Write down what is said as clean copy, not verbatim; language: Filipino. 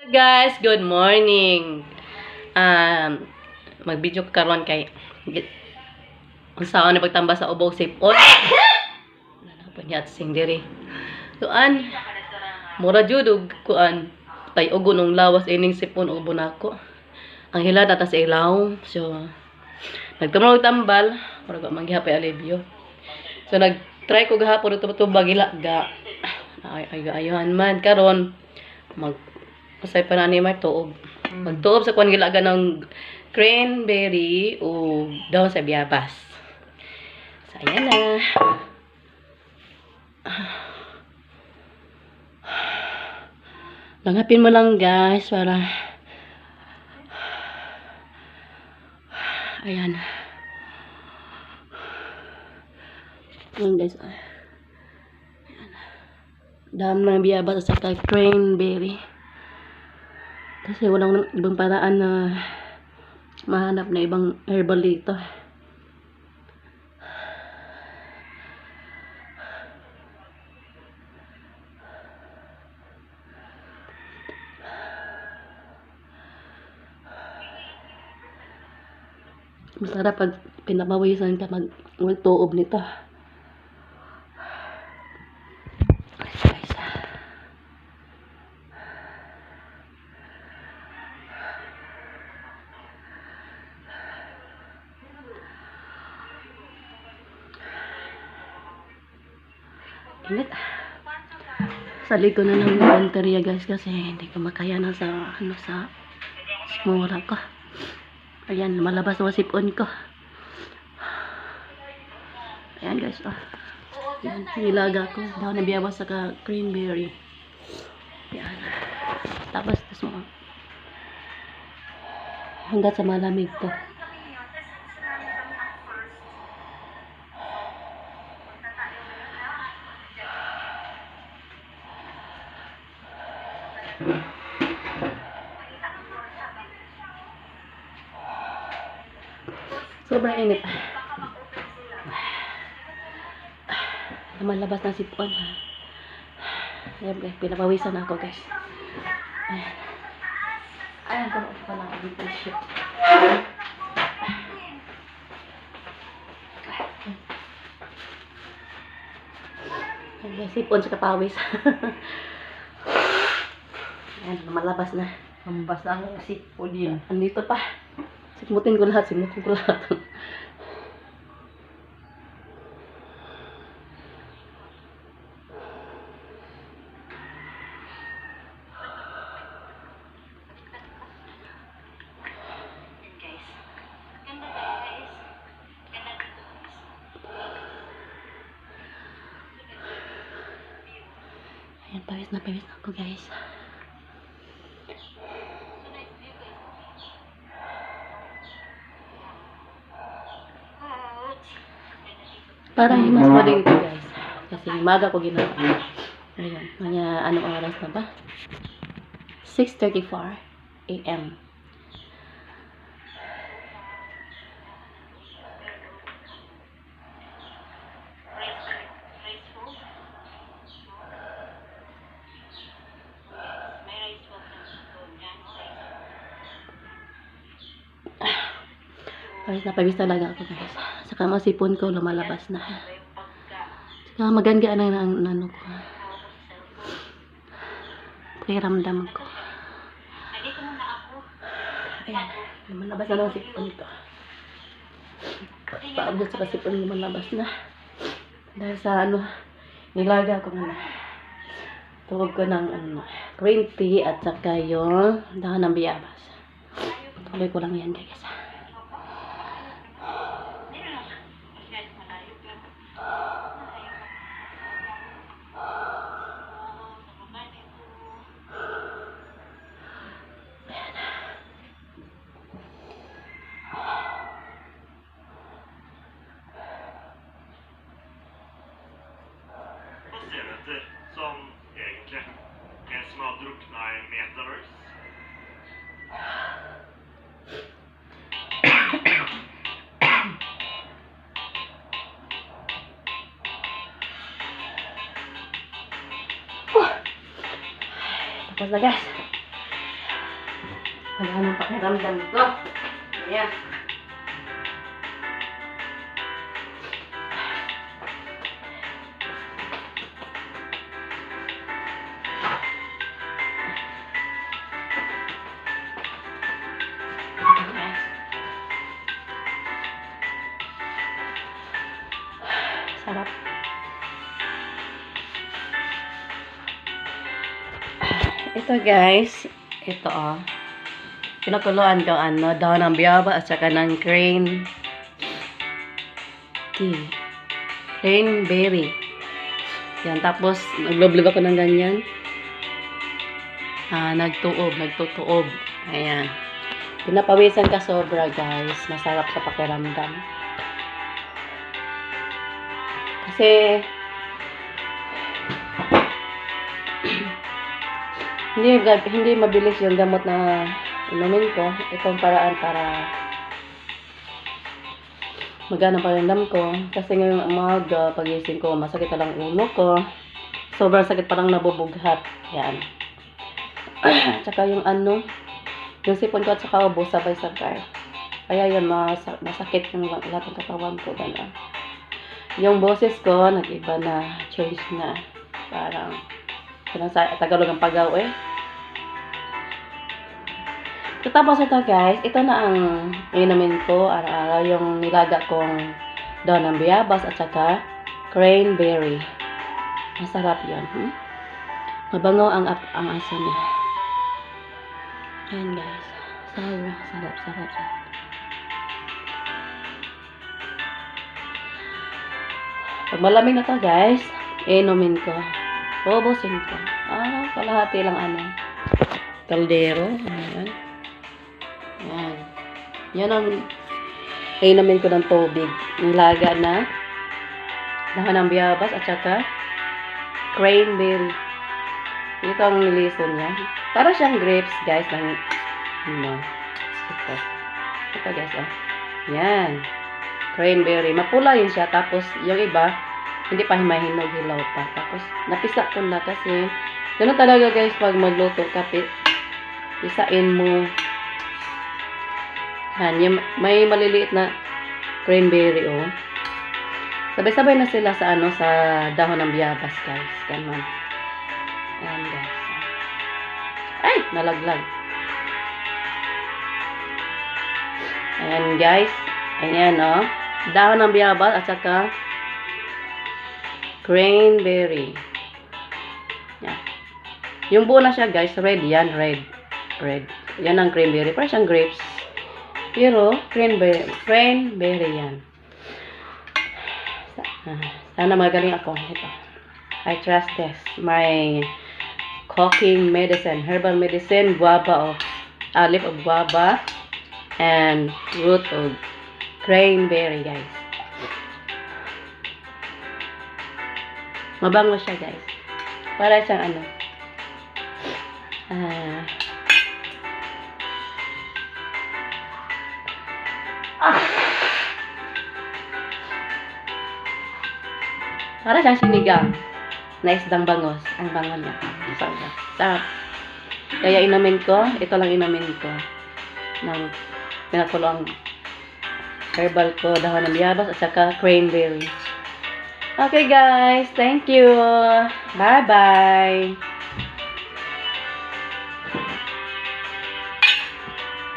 Guys, good morning. Mag-video ko karon kay unsaon na pagtamba sa ubog sipon. Wala pa niya at sing diri. Kuan, mura jud og kuan tay ugo nung lawas ining sipon ubo nako. Ang hilata ta sa ilaw. So nagtumong tambal, mura ko manggihapay alibyo. So nag-try ko gahapon ito bagila ga. Ay ayuhan man karon pasay pa na ni Martuob. Magtuob sa kuan gilaga ng cranberry o daw sa biyabas. So, ayan na. Langapin mo lang guys para ayan. Ayan guys. Ayan. Dam ng biyabas at saka cranberry. Kasi walang ibang paraan na mahanap na ibang herbal dito. Masarap pag pinapawisan ka magtuob nito. Init. Sali ko na ng inventory guys kasi hindi ko makaya na sa sa smura ko. Ayan, malabas na sipon ko. Ayan guys, Ayan, nilaga ko. Daw na biyabas sa cranberry. Ayan. Tapos mo hanggat sa malamig to. Sobrang init. Lumalabas na sipon. Ayan guys, pinapawisan ako guys. Ayan. Ayan, kung pa lang ako dito shit. Ayan guys, sipon sa kapawis. Ayan, lumalabas na. Mambas na ang sipon yun. Andito pa. Simutin ko lahat. Ayan pawis na ako guys. Parang himas pa din ito guys. Kasi maga ko ginawa. Ayan. Anong oras na ba? 6:34 AM. Pawis talaga ako guys. Saka masipon ko lumalabas na. Saka maganda na ang ano ko. Pakiramdam ko. Ayan. Lumalabas na ang sipon ko. Paabot sa sipon lumalabas na. Dahil sa nilaga ko na. Tuwag ko ng green tea at saka yung dahon ng biyabas. Tuloy ko lang yan guys. Som egentligen en som har drucknat i metaverse. Tapos na guys. Wala nang pakiramdam ko. Ayan. Sarap. Ito guys, ito pinakuluan ko dahon ng biyaba at saka ng cranberry. Yan, tapos nagloblog ako ng ganyan. Nagtutuob. Ayan. Pinapawisan ka sobra guys. Masarap sa pakiramdam. Kasi hindi mabilis yung gamot na inumin ko. Itong paraan para magana pakiramdam ko. Kasi ngayong umaga, pagising ko, masakit na lang ulo ko. Sobrang sakit, parang nabubughat. Yan. Tsaka yung yung sipon ko at saka ubo, sabay-sabay. Kaya yun, masakit yung lahat ng katawan ko. Gano'n. Yung boses ko, nag-iba na, change na. Parang, Tagalog ang pagaw Tapos ito guys, ito na ang inumin ko araw-araw, yung nilaga kong daon ng biyabas at saka cranberry. Masarap yun. Mabango ang aso niya. Ayan guys. Sarap. Pag malamig na to guys, inumin ko. Ubusin ko. Kalahati lang kaldero. Ayan. Ayan. Yan ang inumin ko ng tubig. Nilaga na dahon ng biyabas at saka cranberry. Ito ang nilison niya. Para siyang grapes guys. Ito guys. Yan. Cranberry. Mapula yun siya. Tapos, yung iba, hindi pa himahinog, hilaw pa. Tapos, napisa ko na kasi, gano'n talaga guys, pag magluto ka, pisain mo. Yan, may maliliit na cranberry, Sabay-sabay na sila sa, sa dahon ng biyabas, guys. Ganon. Ayan, guys. Ay, nalaglag. Ayan, guys. Ayan, dahon ng biyabas at saka cranberry. Yan. Yung buo na siya guys, red yan, red. Yan ang cranberry, parang siyang grapes. Pero cranberry yan. Sana magaling ako. Ito. I trust this. My cooking medicine, herbal medicine, guava leaf of guava and root of cranberry guys. Mabango siya guys. Para siyang para siyang sinigang na isdang bangos. Ang bango niya. Sarap. Kaya inumin ko. Ito lang inumin ko. Ng pinakulong herbal ko, dahon ng biyabas at saka cranberry. Okay guys, thank you. Bye-bye.